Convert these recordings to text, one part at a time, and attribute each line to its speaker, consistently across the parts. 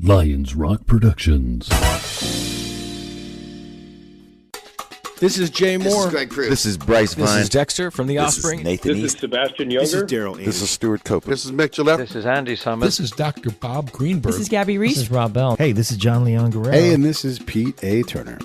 Speaker 1: Lions Rock Productions.
Speaker 2: This is Jay Moore.
Speaker 3: This is Greg Cruz.
Speaker 4: This is Bryce Vine.
Speaker 5: This is Dexter from The Offspring.
Speaker 4: This is Nathan
Speaker 6: This is Sebastian Younger.
Speaker 2: This is Daryl Ames.
Speaker 4: This is Stuart Copeland.
Speaker 3: This is Mick Gillette.
Speaker 7: This is Andy Summit.
Speaker 8: This is Dr. Bob Greenberg.
Speaker 9: This is Gabby Reese.
Speaker 10: This is Rob Bell.
Speaker 11: Hey, this is John Leon Guerrero.
Speaker 12: Hey, and this is Pete A. Turner.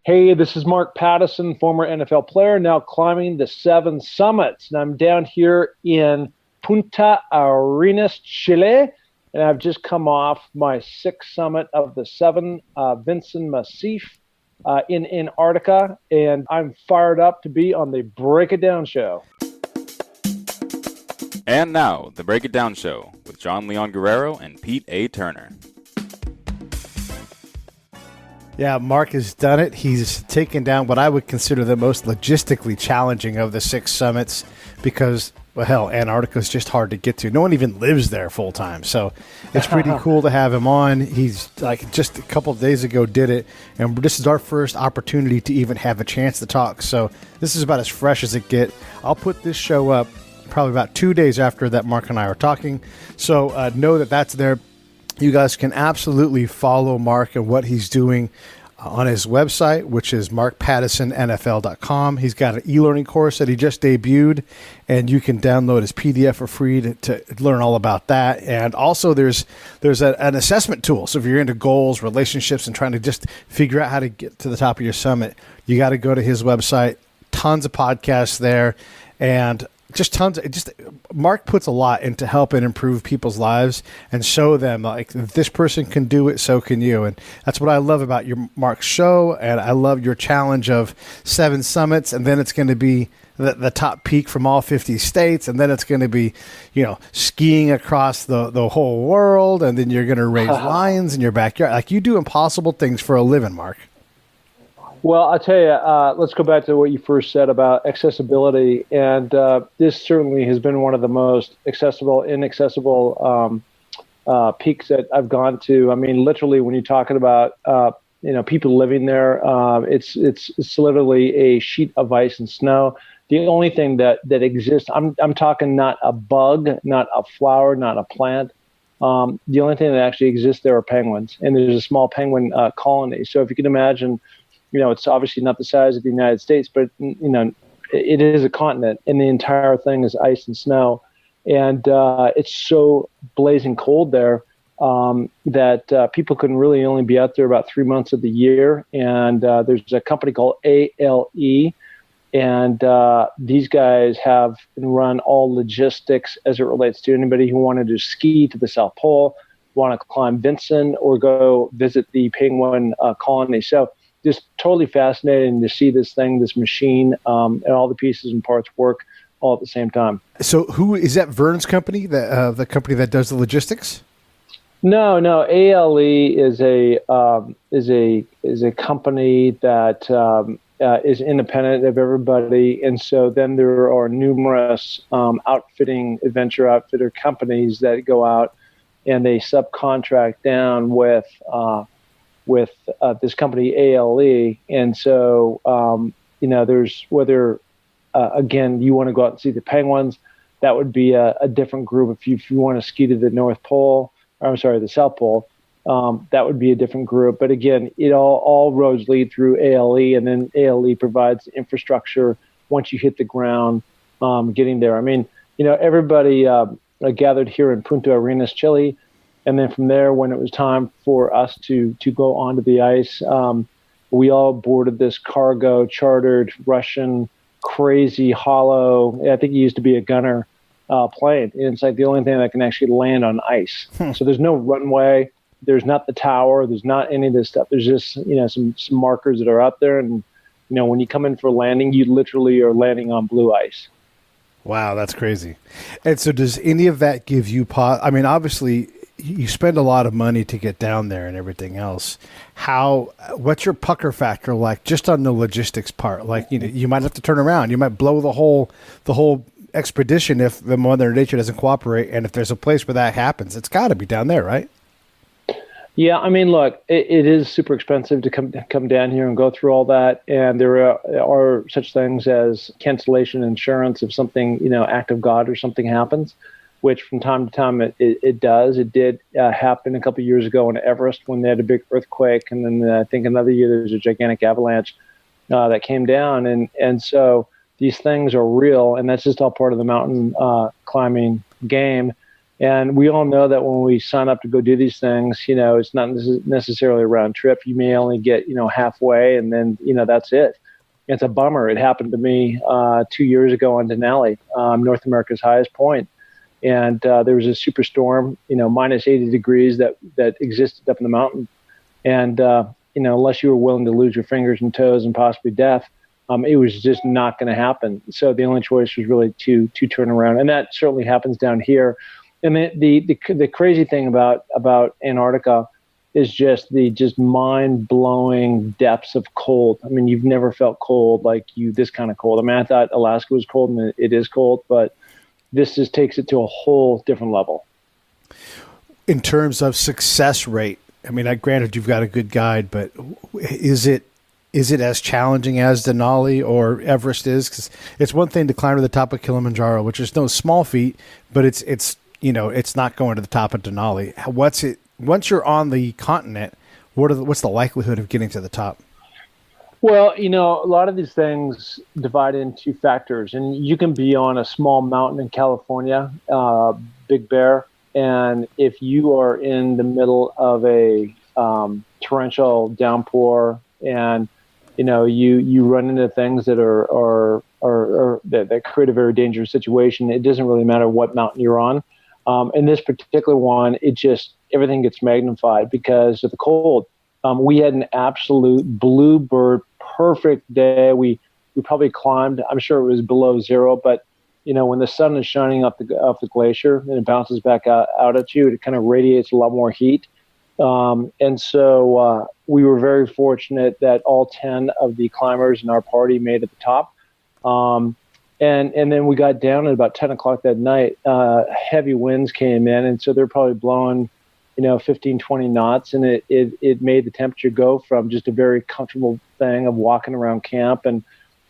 Speaker 13: Hey, this is Mark Pattison, former NFL player, now climbing the 7 summits. And I'm down here in Punta Arenas, Chile. And I've just come off my 6th summit of the 7, Vinson Massif in Antarctica. And I'm fired up to be on the Break It Down show.
Speaker 14: And now, the Break It Down show with John Leon Guerrero and Pete A. Turner.
Speaker 11: Yeah, Mark has done it. He's taken down what I would consider the most logistically challenging of the 6 summits because, well, hell, Antarctica is just hard to get to. No one even lives there full time. So it's pretty cool to have him on. He's like just a couple of days ago did it, and this is our first opportunity to even have a chance to talk. So this is about as fresh as it gets. I'll put this show up probably about 2 days after that Mark and I are talking. So know that that's there. You guys can absolutely follow Mark and what he's doing on his website, which is markpattisonnfl.com. He's got an e-learning course that he just debuted, and you can download his PDF for free to learn all about that. And also there's an assessment tool. So if you're into goals, relationships, and trying to just figure out how to get to the top of your summit, you got to go to his website. Tons of podcasts there, and Mark puts a lot into helping improve people's lives and show them like if this person can do it, so can you. And that's what I love about your Mark's show. And I love your challenge of 7 summits. And then it's going to be the top peak from all 50 states. And then it's going to be, skiing across the whole world. And then you're going to raise lions in your backyard. Like you do impossible things for a living, Mark.
Speaker 13: Well, I'll tell you, let's go back to what you first said about accessibility. And this certainly has been one of the most inaccessible peaks that I've gone to. I mean, literally, when you're talking about, people living there, it's literally a sheet of ice and snow. The only thing that exists, I'm talking not a bug, not a flower, not a plant. The only thing that actually exists there are penguins. And there's a small penguin colony. So if you can imagine, it's obviously not the size of the United States, but, it is a continent, and the entire thing is ice and snow. And it's so blazing cold there that people can really only be out there about 3 months of the year. And there's a company called ALE, and these guys have run all logistics as it relates to anybody who wanted to ski to the South Pole, want to climb Vinson, or go visit the penguin colony. So just totally fascinating to see this machine, and all the pieces and parts work all at the same time.
Speaker 11: So who is that? Vern's company, the company that does the logistics?
Speaker 13: No. ALE is a company that is independent of everybody, and so then there are numerous adventure outfitter companies that go out and they subcontract down with this company ALE. And so, there's whether, again, you want to go out and see the penguins, that would be a different group. If you want to ski to the the South Pole, that would be a different group. But again, all roads lead through ALE, and then ALE provides the infrastructure once you hit the ground, getting there. I mean, everybody gathered here in Punta Arenas, Chile. And then from there, when it was time for us to go onto the ice, we all boarded this cargo chartered Russian crazy hollow, I think it used to be a gunner plane. And it's like the only thing that can actually land on ice. So there's no runway. There's not the tower. There's not any of this stuff. There's just, some markers that are out there. And, when you come in for landing, you literally are landing on blue ice.
Speaker 11: Wow, that's crazy. And so does any of that give you obviously you spend a lot of money to get down there and everything else. What's your pucker factor like just on the logistics part? Like, you might have to turn around. You might blow the whole expedition if the Mother Nature doesn't cooperate. And if there's a place where that happens, it's got to be down there, right?
Speaker 13: Yeah, I mean, look, it is super expensive to come down here and go through all that, and there are such things as cancellation insurance if something, act of God or something happens. which from time to time it does. It did happen a couple of years ago in Everest when they had a big earthquake, and then I think another year there was a gigantic avalanche that came down, and so these things are real, and that's just all part of the mountain climbing game. And we all know that when we sign up to go do these things, it's not necessarily a round trip. You may only get, halfway, and then, that's it. It's a bummer. It happened to me 2 years ago on Denali, North America's highest point. And there was a superstorm, minus 80 degrees that existed up in the mountain. And, unless you were willing to lose your fingers and toes and possibly death, it was just not going to happen. So the only choice was really to turn around. And that certainly happens down here. And the crazy thing about Antarctica is just the mind-blowing depths of cold. I mean, you've never felt cold like this kind of cold. I mean, I thought Alaska was cold, and it is cold, but this just takes it to a whole different level.
Speaker 11: In terms of success rate, I mean, granted you've got a good guide, but is it as challenging as Denali or Everest is? Because it's one thing to climb to the top of Kilimanjaro, which is no small feat, but it's not going to the top of Denali. Once you're on the continent, what's the likelihood of getting to the top?
Speaker 13: Well, a lot of these things divide into factors, and you can be on a small mountain in California, Big Bear, and if you are in the middle of a torrential downpour and you run into things that are that create a very dangerous situation, it doesn't really matter what mountain you're on. In this particular one, everything gets magnified because of the cold. We had an absolute bluebird perfect day. We probably climbed, I'm sure it was below zero, but when the sun is shining off the glacier and it bounces back out at you, it kind of radiates a lot more heat. And so we were very fortunate that all 10 of the climbers in our party made it to the top. And then we got down at about 10 o'clock that night. Heavy winds came in, and so they're probably blowing, 15, 20 knots, and it made the temperature go from just a very comfortable thing of walking around camp, and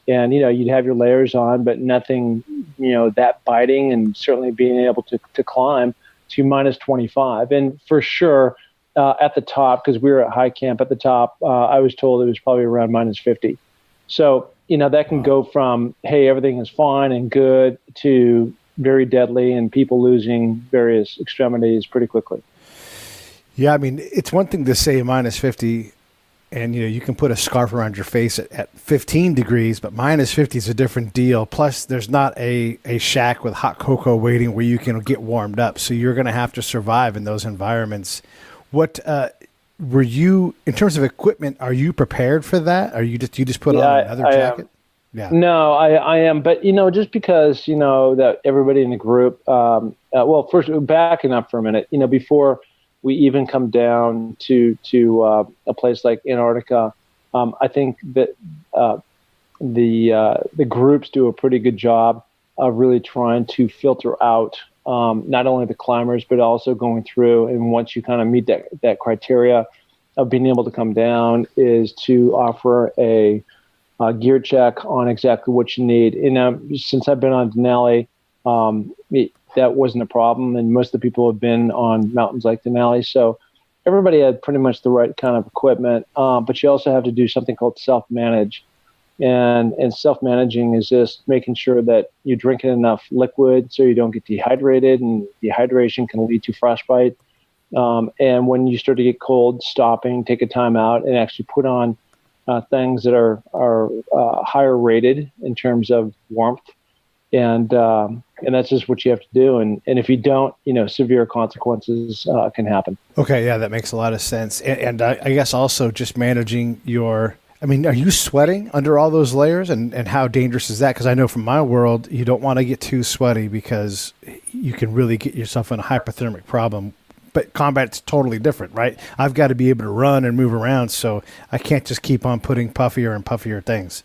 Speaker 13: you'd have your layers on, but nothing, that biting, and certainly being able to climb to minus 25. And for sure, at the top, because we were at high camp at the top, I was told it was probably around minus 50. So, that can go from, hey, everything is fine and good, to very deadly and people losing various extremities pretty quickly.
Speaker 11: Yeah, I mean, it's one thing to say minus 50 and, you can put a scarf around your face at 15 degrees, but minus 50 is a different deal. Plus, there's not a shack with hot cocoa waiting where you can get warmed up. So you're going to have to survive in those environments. What were you, in terms of equipment, are you prepared for that? Are you just put on another jacket? Yeah.
Speaker 13: No, I am. But, just because, that everybody in the group, first backing up for a minute, before we even come down to a place like Antarctica, I think that the groups do a pretty good job of really trying to filter out not only the climbers, but also going through. And once you kind of meet that criteria of being able to come down, is to offer a gear check on exactly what you need. And since I've been on Denali, that wasn't a problem. And most of the people have been on mountains like Denali. So everybody had pretty much the right kind of equipment. But you also have to do something called self-manage. And self-managing is just making sure that you're drinking enough liquid so you don't get dehydrated, and dehydration can lead to frostbite. And when you start to get cold, stopping, take a time out, and actually put on things that are higher rated in terms of warmth. And that's just what you have to do. And if you don't, severe consequences can happen.
Speaker 11: Okay, yeah, that makes a lot of sense. And I guess also just managing are you sweating under all those layers, and how dangerous is that? Because I know from my world, you don't want to get too sweaty because you can really get yourself in a hypothermic problem. But combat's totally different, right? I've got to be able to run and move around, so I can't just keep on putting puffier and puffier things.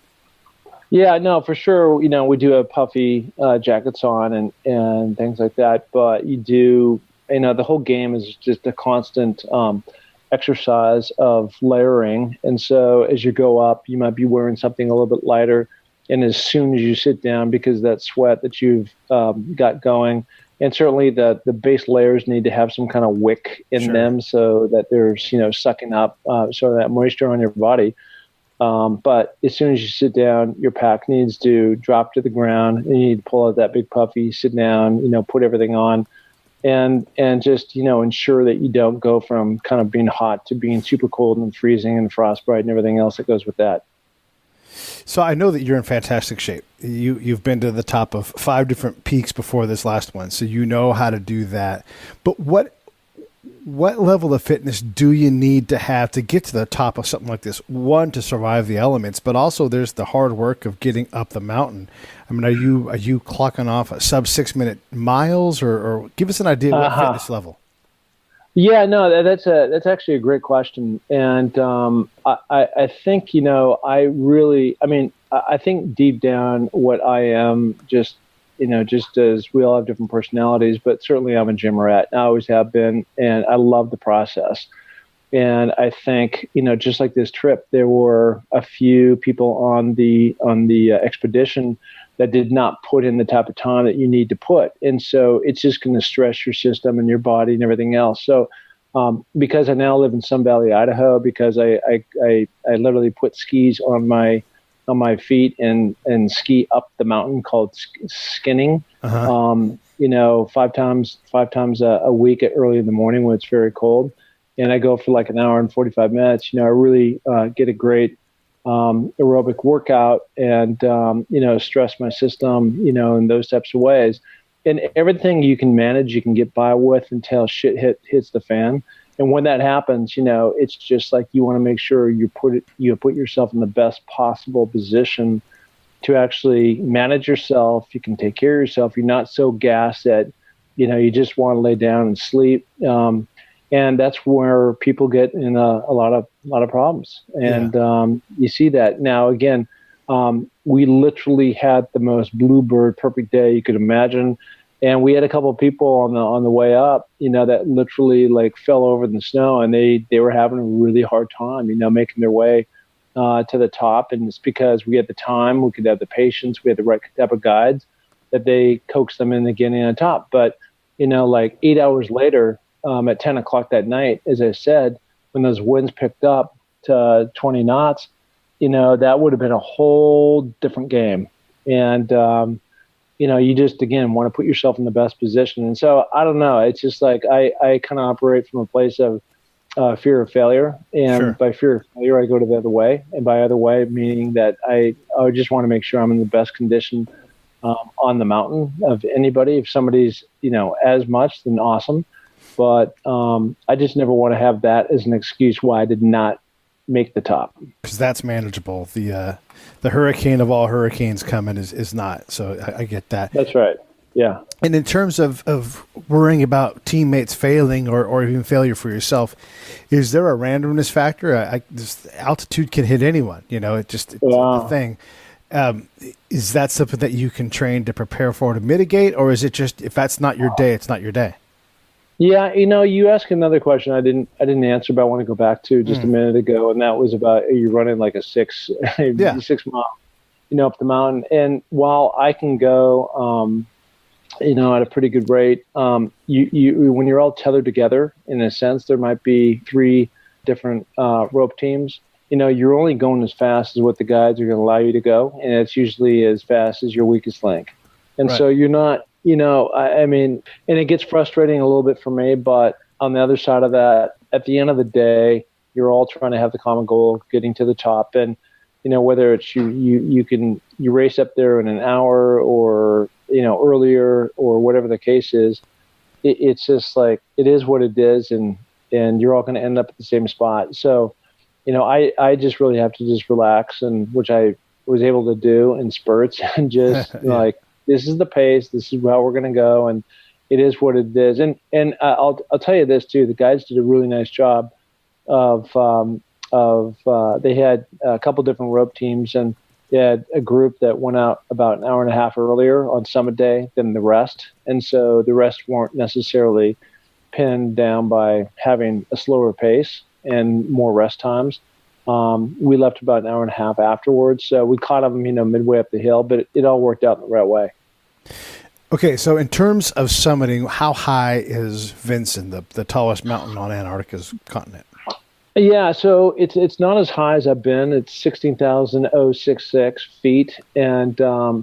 Speaker 13: Yeah, no, for sure. We do have puffy jackets on and things like that. But you do, the whole game is just a constant exercise of layering. And so as you go up, you might be wearing something a little bit lighter. And as soon as you sit down, because that sweat that you've got going, And certainly the base layers need to have some kind of wick in them so that there's, sucking up sort of that moisture on your body. But as soon as you sit down, your pack needs to drop to the ground, and you need to pull out that big puffy, sit down, put everything on, and just, ensure that you don't go from kind of being hot to being super cold and freezing and frostbite and everything else that goes with that.
Speaker 11: So I know that you're in fantastic shape. You've been to the top of 5 different peaks before this last one, so you know how to do that. But what level of fitness do you need to have to get to the top of something like this? One, to survive the elements, but also there's the hard work of getting up the mountain. I mean, are you clocking off a sub 6 minute miles, or give us an idea of what fitness level?
Speaker 13: Yeah, no, that's actually a great question, and I think I think deep down what I am, just as we all have different personalities, but certainly I'm a gym rat. I always have been, and I love the process. And I think just like this trip, there were a few people on the expedition that did not put in the type of time that you need to put. And so it's just going to stress your system and your body and everything else. So because I now live in Sun Valley, Idaho, because I literally put skis on my feet and ski up the mountain called skinning, 5 times a week early in the morning when it's very cold. And I go for like an hour and 45 minutes. I really get a great aerobic workout and, stress my system, in those types of ways. And everything you can manage, you can get by with until shit hits the fan. And when that happens, it's just like you want to make sure you put yourself in the best possible position to actually manage yourself. You can take care of yourself. You're not so gassed that, you just want to lay down and sleep. And that's where people get in a lot of problems. And you see that now. Again, we literally had the most bluebird perfect day you could imagine, and we had a couple of people on the way up, that literally like fell over in the snow, and they were having a really hard time, making their way to the top. And it's because we had the time, we could have the patience, we had the right type of guides that they coaxed them in getting on top. But like 8 hours later, at 10 o'clock that night, as I said, when those winds picked up to 20 knots, that would have been a whole different game. And, you just, again, want to put yourself in the best position. And so, I don't know, it's just like I kind of operate from a place of fear of failure. And by fear of failure, I go to the other way. And by other way, meaning that I just want to make sure I'm in the best condition on the mountain of anybody. If somebody's, as much, then awesome. But I just never want to have that as an excuse why I did not make the top.
Speaker 11: Because that's manageable. The hurricane of all hurricanes coming is not. So I get that. That's right.
Speaker 13: Yeah.
Speaker 11: And in terms of worrying about teammates failing or even failure for yourself, is there a randomness factor? This altitude can hit anyone. It's a thing. Is that something that you can train to prepare for, to mitigate, or is it just if that's not your day, it's not your day?
Speaker 13: Yeah, you asked another question I didn't answer, but I want to go back to just a minute ago, and that was about, are you running like a 6 mile, up the mountain? And while I can go, at a pretty good rate, you when you're all tethered together, in a sense, there might be 3 different rope teams. You're only going as fast as what the guides are going to allow you to go, and it's usually as fast as your weakest link. And so you're not. And it gets frustrating a little bit for me, but on the other side of that, at the end of the day, you're all trying to have the common goal of getting to the top. And, whether it's you race up there in an hour or, earlier or whatever the case is, it's just like, it is what it is. And you're all going to end up at the same spot. So, I just really have to just relax, and which I was able to do in spurts, and just like, this is the pace. This is how we're going to go, and it is what it is. And I'll tell you this too. The guys did a really nice job of they had a couple different rope teams, and they had a group that went out about an hour and a half earlier on summit day than the rest, and so the rest weren't necessarily pinned down by having a slower pace and more rest times. We left about an hour and a half afterwards, so we caught them, midway up the hill, but it all worked out in the right way.
Speaker 11: Okay, so in terms of summiting, how high is Vinson, the tallest mountain on Antarctica's continent?
Speaker 13: Yeah, so it's not as high as I've been. It's 16,066 feet, and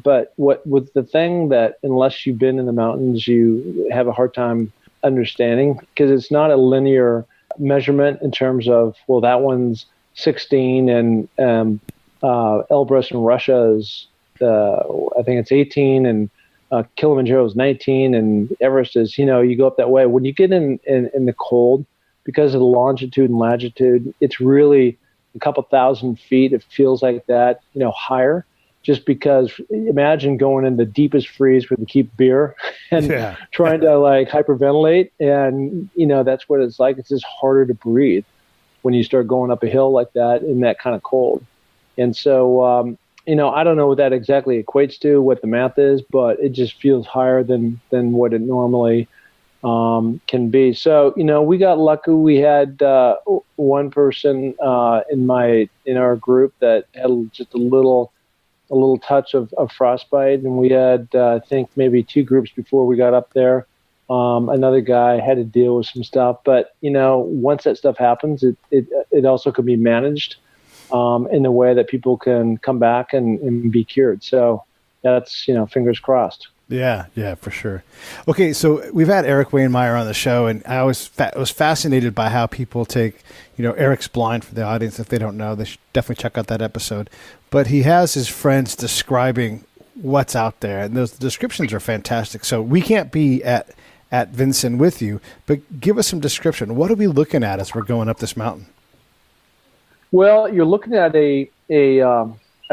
Speaker 13: but what with the thing that unless you've been in the mountains, you have a hard time understanding because it's not a linear measurement in terms of that one's 16 and Elbrus in Russia is I think it's 18 and Kilimanjaro is 19 and Everest is you go up that way. When you get in the cold, because of the longitude and latitude, it's really a couple thousand feet. It feels like that, higher. Just because imagine going in the deepest freeze where they keep beer and trying to hyperventilate, and that's what it's like. It's just harder to breathe when you start going up a hill like that in that kind of cold. And so, I don't know what that exactly equates to, what the math is, but it just feels higher than what it normally can be. So, we got lucky. We had one person in our group that had just a little touch of frostbite, and we had I think maybe 2 groups before we got up there. Another guy had to deal with some stuff, but once that stuff happens, it also can be managed in a way that people can come back and be cured. So that's fingers crossed.
Speaker 11: Yeah, for sure. Okay, so we've had Eric Wainmeyer on the show, and I was fascinated by how people take, Eric's blind for the audience. If they don't know, they should definitely check out that episode. But he has his friends describing what's out there, and those descriptions are fantastic. So we can't be at Vinson with you, but give us some description. What are we looking at as we're going up this mountain?
Speaker 13: Well, you're looking at I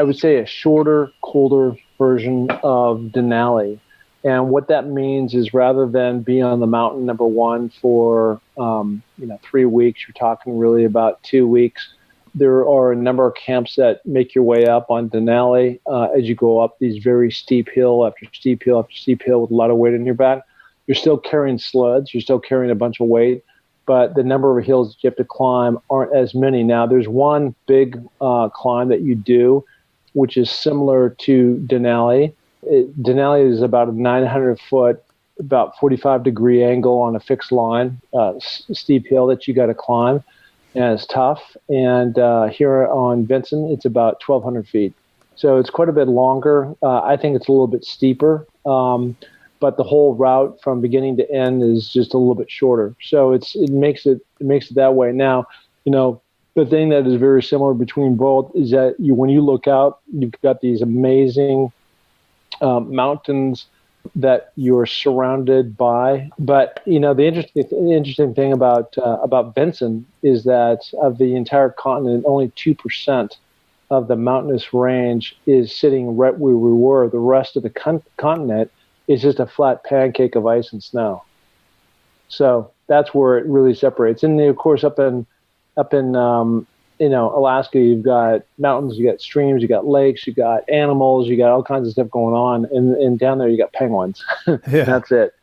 Speaker 13: would say a shorter, colder version of Denali. And what that means is rather than be on the mountain, number one, for 3 weeks, you're talking really about 2 weeks. There are a number of camps that make your way up on Denali as you go up these very steep hill after steep hill after steep hill with a lot of weight on your back. You're still carrying sleds. You're still carrying a bunch of weight. But the number of hills that you have to climb aren't as many. Now, there's one big climb that you do, which is similar to Denali. Denali is about a 900-foot, about 45-degree angle on a fixed line, steep hill that you got to climb, and it's tough. And here on Vinson, it's about 1,200 feet. So it's quite a bit longer. I think it's a little bit steeper, but the whole route from beginning to end is just a little bit shorter. So it makes it that way. Now, the thing that is very similar between both is that when you look out, you've got these amazing mountains that you're surrounded by. But the interesting thing about Vinson is that of the entire continent, only 2% of the mountainous range is sitting right where we were. The rest of the continent is just a flat pancake of ice and snow. So that's where it really separates. And of course, up in Alaska, you've got mountains, you got streams, you got lakes, you got animals, you got all kinds of stuff going on. And down there, you got penguins.
Speaker 11: Yeah.
Speaker 13: That's it.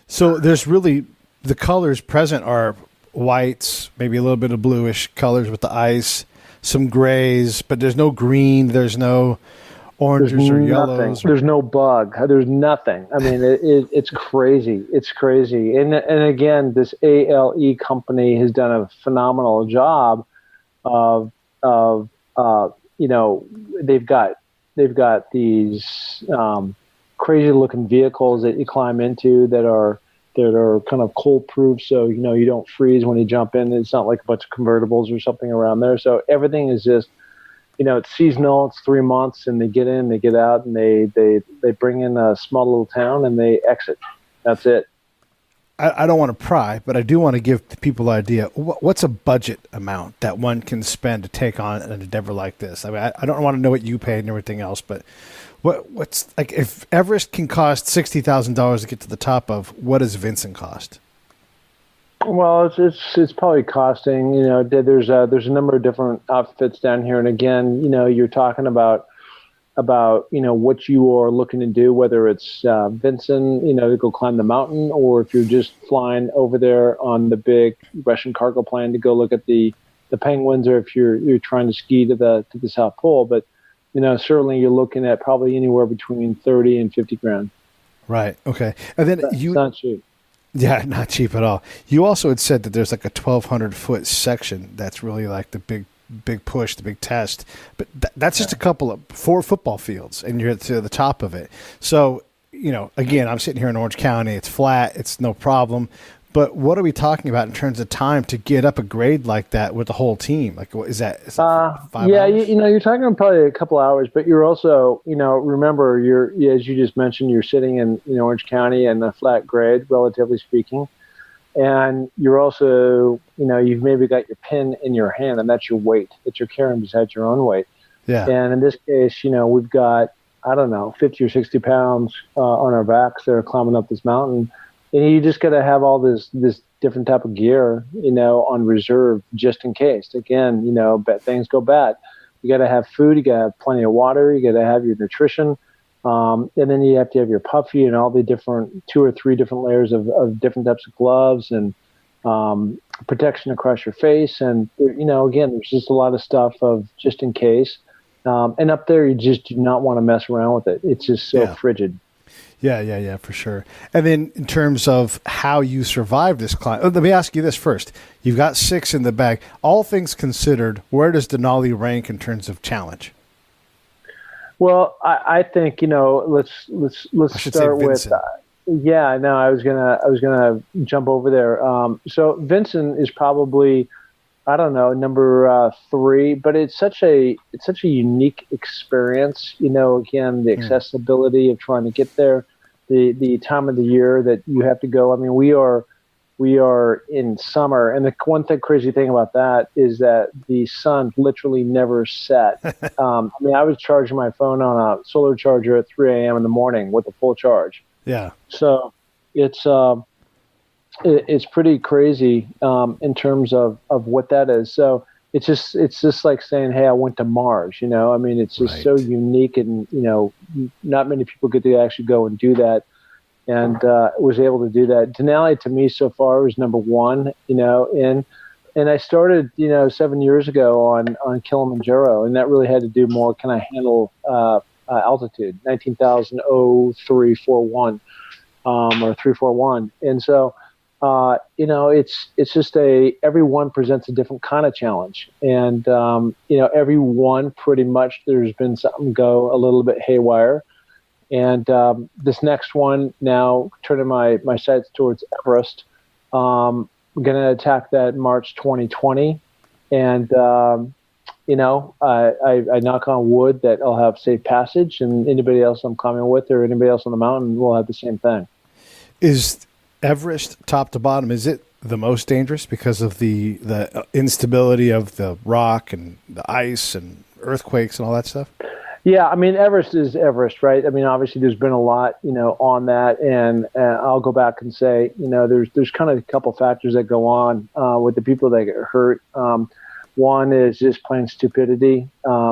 Speaker 11: So there's really, the colors present are whites, maybe a little bit of bluish colors with the ice, some grays, but there's no green, there's no oranges or yellows.
Speaker 13: There's no bug. There's nothing. I mean, it's crazy. It's crazy. And again, this ALE company has done a phenomenal job of they've got these crazy looking vehicles that you climb into that are kind of cold proof, so you don't freeze when you jump in. It's not like a bunch of convertibles or something around there. So everything is just it's seasonal. It's 3 months, and they get in, they get out, and they bring in a small little town and they exit. That's it.
Speaker 11: I don't want to pry, but I do want to give people an idea. What's a budget amount that one can spend to take on an endeavor like this? I mean, I don't want to know what you paid and everything else, but what's like if Everest can cost $60,000 to get to the top of, what does Vinson cost?
Speaker 13: Well, it's probably costing. There's a number of different outfits down here, and again, you're talking about what you are looking to do, whether it's Vinson, to go climb the mountain, or if you're just flying over there on the big Russian cargo plane to go look at the penguins, or if you're trying to ski to the South Pole. But certainly you're looking at probably anywhere between 30 and 50 grand.
Speaker 11: Right. Okay. And then
Speaker 13: It's not cheap.
Speaker 11: Yeah, not cheap at all. You also had said that there's like a 1,200-foot section that's really like the big push, the big test. But that's just a couple of 4 football fields, and you're to the top of it. So, again, I'm sitting here in Orange County. It's flat. It's no problem. But what are we talking about in terms of time to get up a grade like that with the whole team? Like, what is that? Is that 5
Speaker 13: yeah,
Speaker 11: hours?
Speaker 13: you're talking about probably a couple hours, but you're also, remember, as you just mentioned, you're sitting in Orange County in a flat grade, relatively speaking, and you're also, you've maybe got your pin in your hand, and that's your weight that you're carrying besides your own weight.
Speaker 11: Yeah.
Speaker 13: And in this case, we've got, I don't know, 50 or 60 pounds on our backs that are climbing up this mountain. And you just got to have all this different type of gear, on reserve just in case. Again, things go bad. You got to have food. You got to have plenty of water. You got to have your nutrition. And then you have to have your puffy and all the different 2 or 3 different layers of different types of gloves and protection across your face. And, again, there's just a lot of stuff of just in case. And up there, you just do not want to mess around with it. It's just so frigid.
Speaker 11: Yeah, for sure. And then in terms of how you survive this climb, let me ask you this first. You've got 6 in the bag. All things considered, where does Denali rank in terms of challenge?
Speaker 13: Well, I think let's start with. I was gonna jump over there. So Vinson is probably, I don't know, number 3, but it's such a unique experience. Again, the accessibility of trying to get there, the time of the year that you have to go. I mean, we are in summer, and the one crazy thing about that is that the sun literally never set. I was charging my phone on a solar charger at 3 a.m. in the morning with a full charge.
Speaker 11: Yeah.
Speaker 13: So it's pretty crazy in terms of what that is. So it's just like saying, hey, I went to Mars. It's just so unique, and not many people get to actually go and do that, and was able to do that. Denali to me so far was number 1. And I started 7 years ago on Kilimanjaro, and that really had to do more. Can I handle altitude? 19,00341 or 341, and so. It's just every one presents a different kind of challenge. And, every one pretty much there's been something go a little bit haywire. And this next one now, turning my sights towards Everest, I'm going to attack that March 2020. And, I knock on wood that I'll have safe passage, and anybody else I'm climbing with or anybody else on the mountain will have the same thing.
Speaker 11: Is Everest, top to bottom, is it the most dangerous because of the instability of the rock and the ice and earthquakes and all that stuff?
Speaker 13: Yeah, Everest is Everest, right? Obviously there's been a lot, on that, and I'll go back and say, there's kind of a couple factors that go on with the people that get hurt. One is just plain stupidity,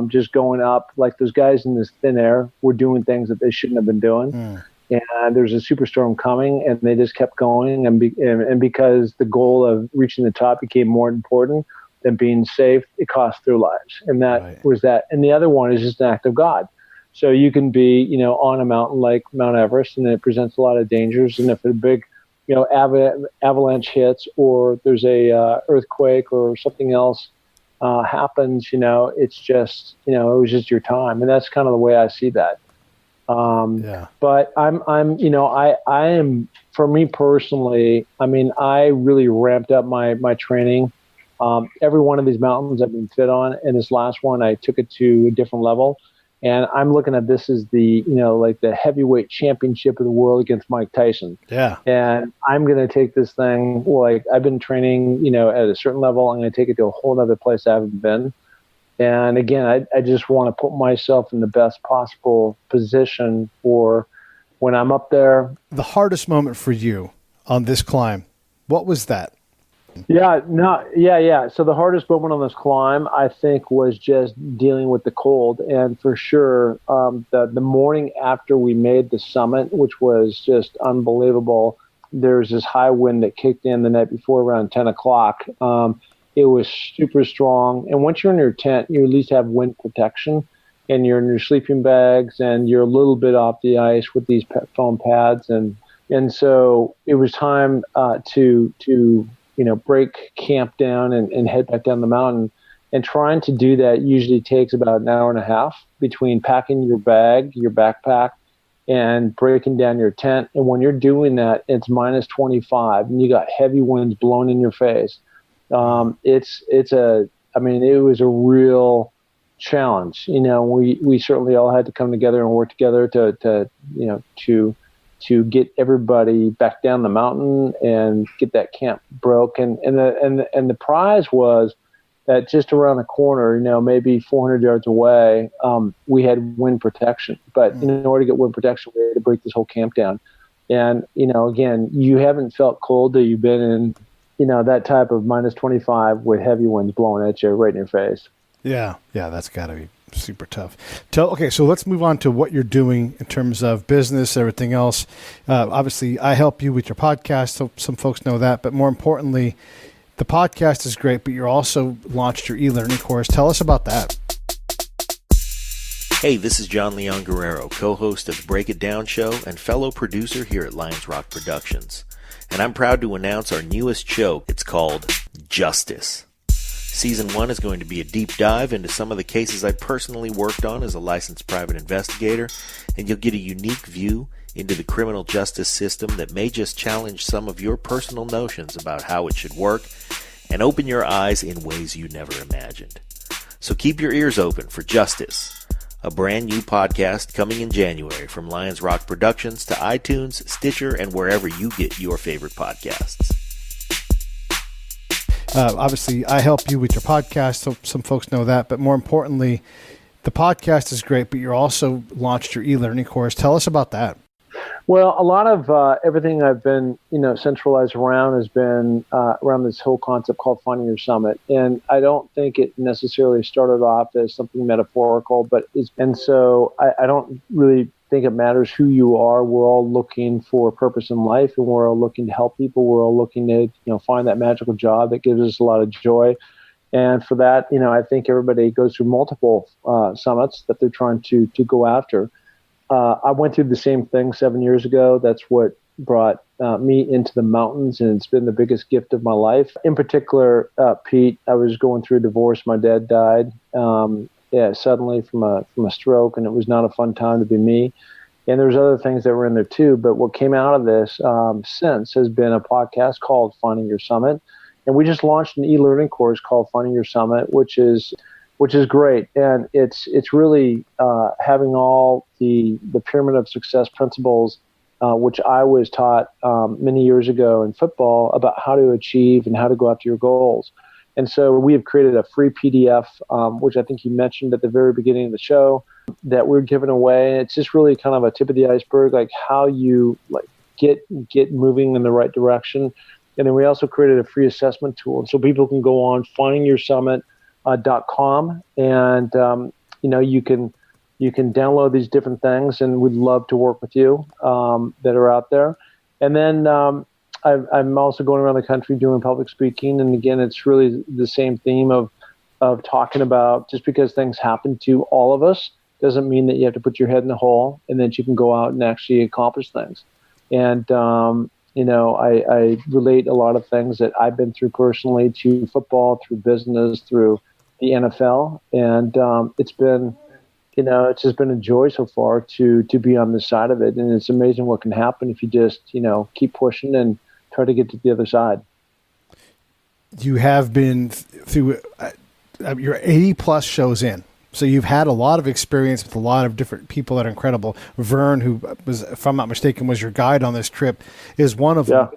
Speaker 13: just going up. Like those guys in this thin air were doing things that they shouldn't have been doing. And there's a superstorm coming, and they just kept going. And because the goal of reaching the top became more important than being safe, it cost their lives. And that was that. And the other one is just an act of God. So you can be, on a mountain like Mount Everest, and it presents a lot of dangers. And if a big, avalanche hits, or there's a earthquake or something else happens, it's just, it was just your time. And that's kind of the way I see that. But I am, for me personally, I really ramped up my training. Every one of these mountains I've been fit on, and this last one, I took it to a different level. And I'm looking at this as the, like the heavyweight championship of the world against Mike Tyson.
Speaker 11: Yeah.
Speaker 13: And I'm going to take this thing, like I've been training, at a certain level. I'm going to take it to a whole other place I haven't been. And again, I just want to put myself in the best possible position for when I'm up there.
Speaker 11: The hardest moment for you on this climb, what was that?
Speaker 13: Yeah. So the hardest moment on this climb, I think, was just dealing with the cold. And for sure, the morning after we made the summit, which was just unbelievable, there was this high wind that kicked in the night before around 10 o'clock. It was super strong. And once you're in your tent, you at least have wind protection. and you're in your sleeping bags, and you're a little bit off the ice with these foam pads, and so it was time to break camp down and head back down the mountain. And trying to do that usually takes about an hour and a half between packing your bag, your backpack, and breaking down your tent. And when you're doing that, it's minus 25, and you got heavy winds blowing in your face. It was a real challenge. We certainly all had to come together and work together to get everybody back down the mountain and get that camp broke. And the prize was that just around the corner, maybe 400 yards away, we had wind protection. But in order to get wind protection, we had to break this whole camp down. And, again, you haven't felt cold till you've been in, that type of minus 25 with heavy winds blowing at you right in your face.
Speaker 11: Yeah, that's got to be super tough. Okay, so let's move on to what you're doing in terms of business, everything else. Obviously, I help you with your podcast, so some folks know that. But more importantly, the podcast is great, but you're also launched your e-learning course. Tell us about that.
Speaker 3: Hey, this is John Leon Guerrero, co-host of the Break It Down Show and fellow producer here at Lions Rock Productions. And I'm proud to announce our newest show. It's called Justice. Season 1 is going to be a deep dive into some of the cases I personally worked on as a licensed private investigator, and you'll get a unique view into the criminal justice system that may just challenge some of your personal notions about how it should work and open your eyes in ways you never imagined. So keep your ears open for Justice, a brand new podcast coming in January from Lions Rock Productions to iTunes, Stitcher, and wherever you get your favorite podcasts.
Speaker 11: Obviously, I help you with your podcast, so some folks know that. But more importantly, the podcast is great, but you're also launched your e-learning course. Tell us about that.
Speaker 13: Well, a lot of everything I've been, centralized around has been around this whole concept called Finding Your Summit. And I don't think it necessarily started off as something metaphorical, so I don't really think it matters who you are. We're all looking for a purpose in life, and we're all looking to help people. We're all looking to, find that magical job that gives us a lot of joy. And for that, I think everybody goes through multiple summits that they're trying to go after. I went through the same thing 7 years ago. That's what brought me into the mountains, and it's been the biggest gift of my life. In particular, Pete, I was going through a divorce. My dad died suddenly from a stroke, and it was not a fun time to be me. And there's other things that were in there too. But what came out of this since has been a podcast called Finding Your Summit. And we just launched an e-learning course called Finding Your Summit, which is great. And it's really having all the pyramid of success principles, which I was taught many years ago in football about how to achieve and how to go after your goals. And so we have created a free PDF, which I think you mentioned at the very beginning of the show, that we're giving away. It's just really kind of a tip of the iceberg, like how you get moving in the right direction. And then we also created a free assessment tool. And so people can go on findingyoursummit.com, and you can download these different things, and we'd love to work with you that are out there. And then I'm also going around the country doing public speaking, and again, it's really the same theme of talking about just because things happen to all of us doesn't mean that you have to put your head in the hole and that you can go out and actually accomplish things. And I relate a lot of things that I've been through personally to football, through business, through the NFL, and it's just been a joy so far to be on this side of it. And it's amazing what can happen if you just keep pushing and try to get to the other side.
Speaker 11: You have been through your 80 plus shows in. So you've had a lot of experience with a lot of different people that are incredible. Vern, who was, if I'm not mistaken, was your guide on this trip, is one of them.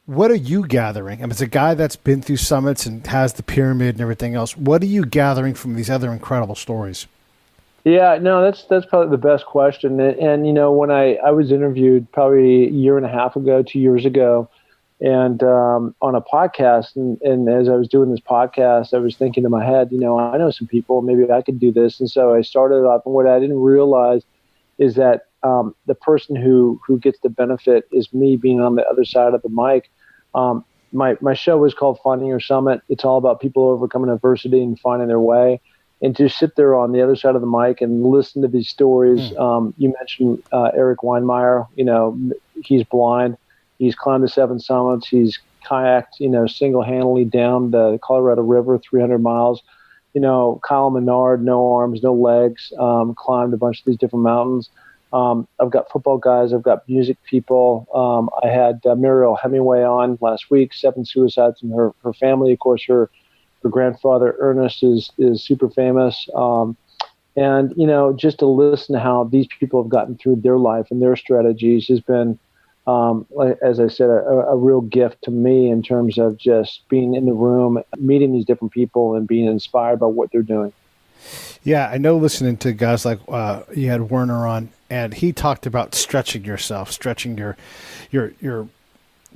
Speaker 11: What are you gathering? I mean, it's a guy that's been through summits and has the pyramid and everything else. What are you gathering from these other incredible stories?
Speaker 13: Yeah, no, that's probably the best question. And when I was interviewed probably a year and a half ago, 2 years ago, and on a podcast, and as I was doing this podcast, I was thinking in my head, I know some people, maybe I could do this. And so I started off, and what I didn't realize is that the person who gets the benefit is me being on the other side of the mic. My show is called Finding Your Summit. It's all about people overcoming adversity and finding their way. and to sit there on the other side of the mic and listen to these stories. You mentioned Eric Weinmeier. He's blind. He's climbed the 7 summits. He's kayaked, single-handedly down the Colorado River, 300 miles. Kyle Menard, no arms, no legs, climbed a bunch of these different mountains. I've got football guys. I've got music people. I had Muriel Hemingway on last week, 7 suicides in her family. Of course, her grandfather, Ernest, is super famous. And, just to listen to how these people have gotten through their life and their strategies has been, as I said, a real gift to me in terms of just being in the room, meeting these different people and being inspired by what they're doing.
Speaker 11: Yeah, I know listening to guys like you had Werner on, and he talked about stretching yourself, stretching your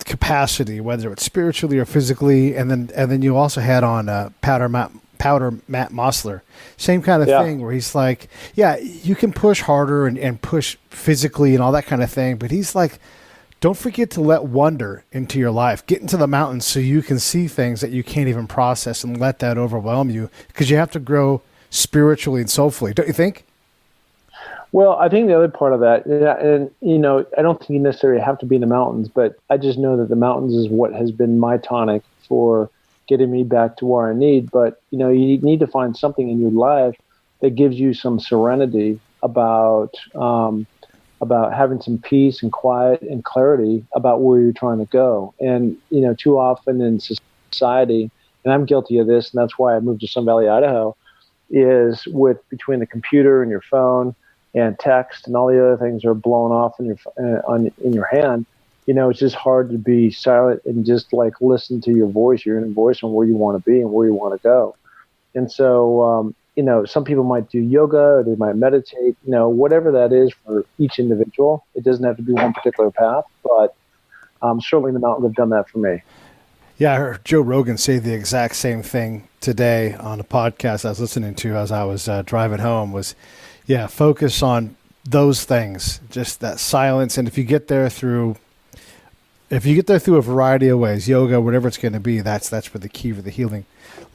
Speaker 11: capacity, whether it's spiritually or physically, and then you also had on Powder Matt Mossler, same kind of thing, where he's like, yeah, you can push harder and push physically and all that kind of thing, but he's like, don't forget to let wonder into your life. Get into the mountains so you can see things that you can't even process and let that overwhelm you, because you have to grow spiritually and soulfully, don't you think?
Speaker 13: Well, I think the other part of that, and I don't think you necessarily have to be in the mountains, but I just know that the mountains is what has been my tonic for getting me back to where I need. But, you need to find something in your life that gives you some serenity about having some peace and quiet and clarity about where you're trying to go. And, too often in society, and I'm guilty of this, and that's why I moved to Sun Valley, Idaho, is between the computer and your phone and text and all the other things are blown off in your hand. It's just hard to be silent and just like listen to your voice, your inner voice, and where you want to be and where you want to go. And so, some people might do yoga or they might meditate, whatever that is for each individual. It doesn't have to be one particular path, but certainly the mountains have done that for me.
Speaker 11: Yeah, I heard Joe Rogan say the exact same thing today on a podcast I was listening to as I was driving home was, focus on those things, just that silence. And if you get there through a variety of ways, yoga, whatever it's going to be, that's where the key for the healing.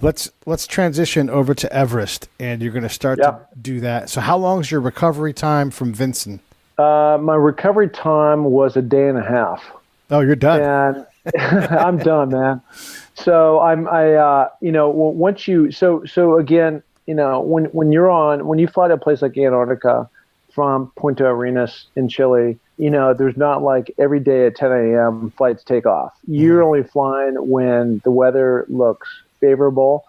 Speaker 11: Let's transition over to Everest, and you're going to start to do that. So how long is your recovery time from Vinson?
Speaker 13: My recovery time was a day and a half. Oh,
Speaker 11: you're done.
Speaker 13: And I'm done, man. So when you fly to a place like Antarctica from Punta Arenas in Chile, there's not like every day at 10 a.m. flights take off. You're only flying when the weather looks favorable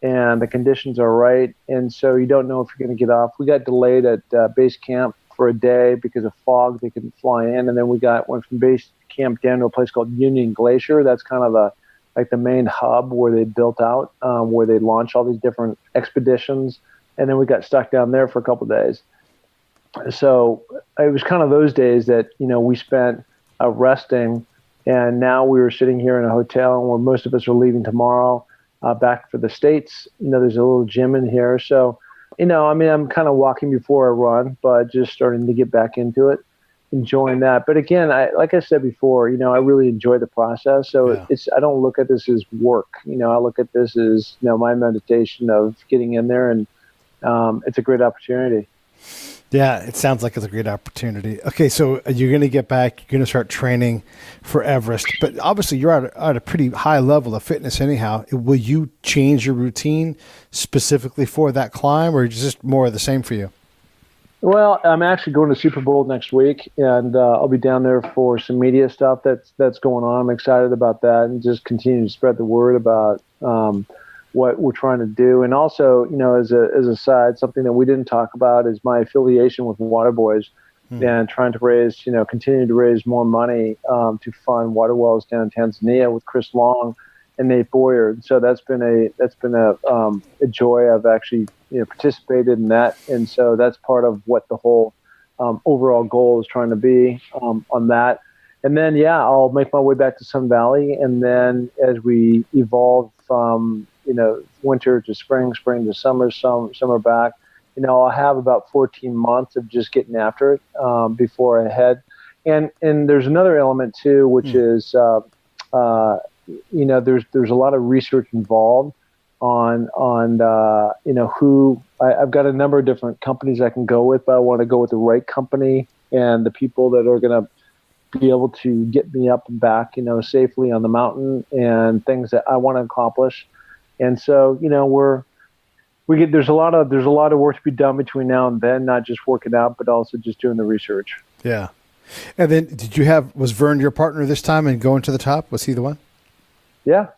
Speaker 13: and the conditions are right. And so you don't know if you're going to get off. We got delayed at base camp for a day because of fog. They couldn't fly in. And then went from base camp down to a place called Union Glacier. That's kind of the main hub where they built out, where they launch all these different expeditions. And then we got stuck down there for a couple of days. So it was kind of those days that, we spent resting, and now we were sitting here in a hotel where most of us are leaving tomorrow back for the States. There's a little gym in here. So, I'm kind of walking before I run, but just starting to get back into it, enjoying that. But again, like I said before, I really enjoy the process. So I don't look at this as work. I look at this as, my meditation of getting in there, and it's a great opportunity.
Speaker 11: Yeah, it sounds like it's a great opportunity. Okay, so you're going to get back, you're going to start training for Everest, but obviously you're at a pretty high level of fitness anyhow. Will you change your routine specifically for that climb, or just more of the same for you?
Speaker 13: Well, I'm actually going to Super Bowl next week, and I'll be down there for some media stuff that's going on. I'm excited about that, and just continue to spread the word about what we're trying to do. And also, as a side, something that we didn't talk about is my affiliation with Waterboys and trying to continue to raise more money to fund water wells down in Tanzania with Chris Long and Nate Boyer. So that's been a joy. I've actually participated in that, and so that's part of what the whole overall goal is trying to be on that. And then I'll make my way back to Sun Valley, and then as we evolve from winter to spring to summer back, I'll have about 14 months of just getting after it before I head. And there's another element too, which is there's a lot of research involved who I've got a number of different companies I can go with, but I want to go with the right company and the people that are going to be able to get me up and back, safely on the mountain and things that I want to accomplish. And so, there's a lot of work to be done between now and then, not just working out, but also just doing the research.
Speaker 11: Yeah. And then was Vern your partner this time and going to the top? Was he the one?
Speaker 13: Yeah.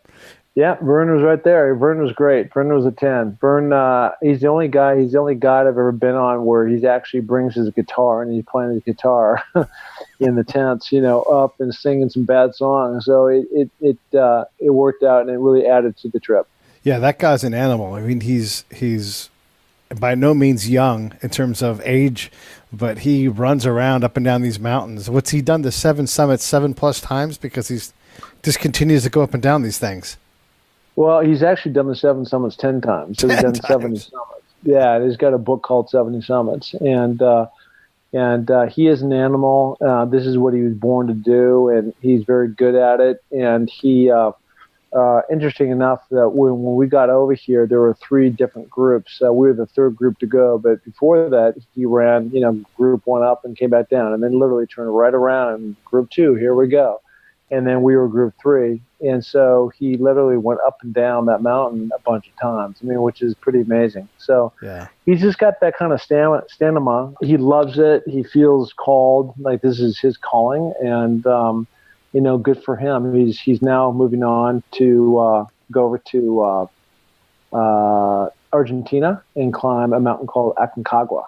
Speaker 13: Yeah. Vern was right there. Vern was great. Vern was a 10. Vern, he's the only guy I've ever been on where he actually brings his guitar and he's playing his guitar in the tents, up and singing some bad songs. So it worked out and it really added to the trip.
Speaker 11: Yeah, that guy's an animal. I mean, he's by no means young in terms of age, but he runs around up and down these mountains. What's he done to 7 summits 7+ times? Because he's just continues to go up and down these things.
Speaker 13: Well, he's actually done the 7 summits 10 times. So he's done 70 summits. Yeah, and he's got a book called 70 Summits. And he is an animal. This is what he was born to do, and he's very good at it. And he, interesting enough, that when we got over here, there were 3 different groups. We were the 3rd group to go, but before that, he ran, group 1 up and came back down, and then literally turned right around and group 2, here we go. And then we were group 3. And so he literally went up and down that mountain a bunch of times, which is pretty amazing. So yeah. He's just got that kind of stamina. He loves it. He feels called, like this is his calling. And, good for him. He's now moving on to go over to Argentina and climb a mountain called Aconcagua.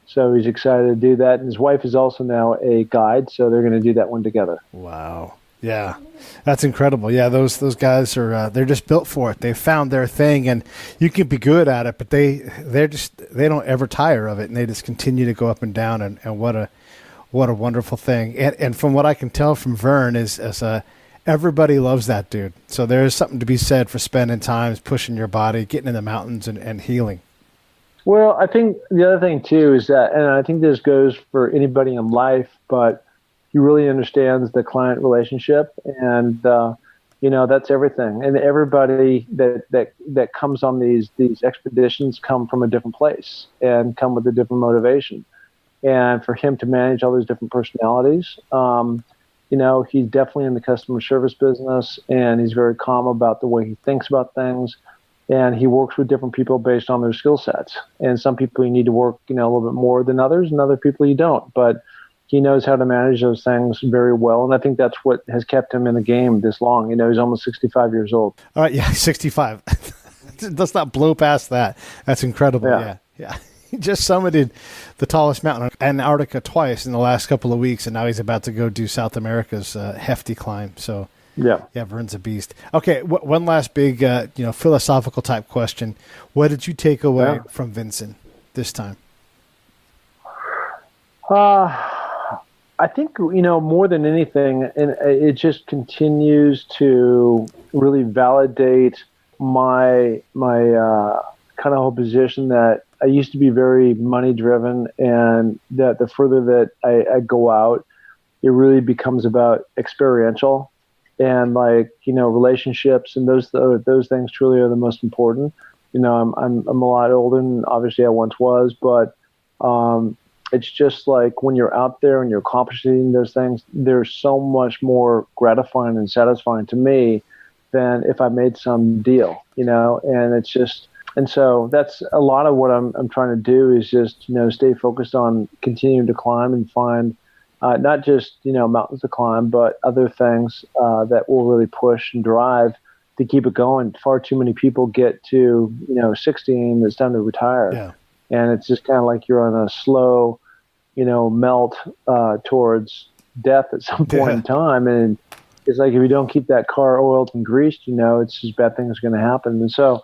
Speaker 13: So he's excited to do that. And his wife is also now a guide, so they're going to do that one together.
Speaker 11: Wow. Yeah, that's incredible. Yeah, those guys are they're just built for it. They found their thing, and you can be good at it, but they don't ever tire of it, and they just continue to go up and down. And what a wonderful thing. And from what I can tell from Vern is everybody loves that dude. So there's something to be said for spending time pushing your body, getting in the mountains, and healing.
Speaker 13: Well, I think the other thing too is that, and I think this goes for anybody in life, but he really understands the client relationship, and that's everything. And everybody that comes on these expeditions come from a different place and come with a different motivation. And for him to manage all these different personalities, he's definitely in the customer service business, and he's very calm about the way he thinks about things. And he works with different people based on their skill sets. And some people you need to work, a little bit more than others, and other people you don't. But he knows how to manage those things very well, and I think that's what has kept him in the game this long. He's almost 65 years old.
Speaker 11: All right, yeah, 65. Let's not blow past that. That's incredible. Yeah. He just summited the tallest mountain, Antarctica, twice in the last couple of weeks, and now he's about to go do South America's hefty climb. So, yeah, Vern's a beast. Okay, one last big, philosophical type question. What did you take away from Vinson this time?
Speaker 13: I think, more than anything, and it just continues to really validate my kind of whole position that I used to be very money driven, and that the further that I go out, it really becomes about experiential and relationships, and those things truly are the most important. I'm a lot older than obviously I once was, but it's just like when you're out there and you're accomplishing those things, they're so much more gratifying and satisfying to me than if I made some deal, and it's just, and so that's a lot of what I'm trying to do is just, stay focused on continuing to climb and find not just, mountains to climb, but other things that will really push and drive to keep it going. Far too many people get to, 60 and it's time to retire.
Speaker 11: Yeah.
Speaker 13: And it's just kind of like you're on a slow, melt towards death at some point in time. And it's like if you don't keep that car oiled and greased, it's just bad things are going to happen. And so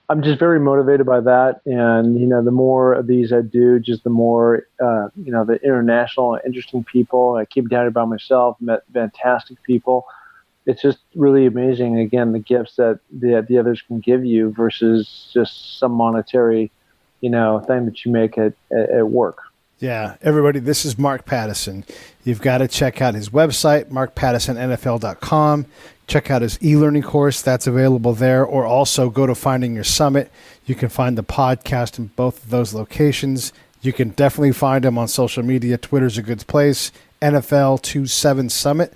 Speaker 13: I'm just very motivated by that. And, the more of these I do, just the more, the international interesting people. I keep down here by myself, met fantastic people. It's just really amazing, again, the gifts that the others can give you versus just some monetary thing that you make at work.
Speaker 11: Yeah, everybody, this is Mark Pattison. You've got to check out his website, markpattisonnfl.com. check out his e-learning course. That's available there. Or also go to Finding Your Summit. You can find the podcast in both of those locations. You can definitely find him on social media. Twitter's a good place. NFL27 Summit.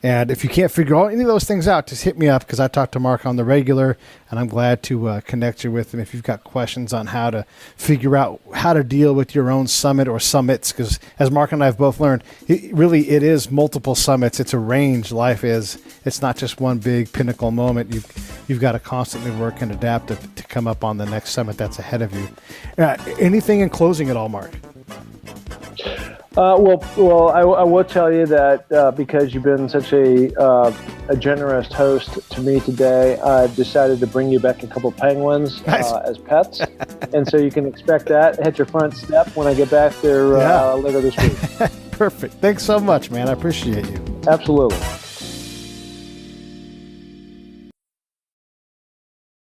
Speaker 11: And if you can't figure all any of those things out, just hit me up because I talk to Mark on the regular, and I'm glad to connect you with him if you've got questions on how to figure out how to deal with your own summit or summits. Because as Mark and I have both learned, it is multiple summits. It's a range. Life is. It's not just one big pinnacle moment. You've got to constantly work and adapt to come up on the next summit that's ahead of you. Anything in closing at all, Mark?
Speaker 13: Well, I will tell you that because you've been such a generous host to me today, I've decided to bring you back a couple penguins as pets, and so you can expect that at your front step when I get back there later this week.
Speaker 11: Perfect. Thanks so much, man. I appreciate you.
Speaker 13: Absolutely.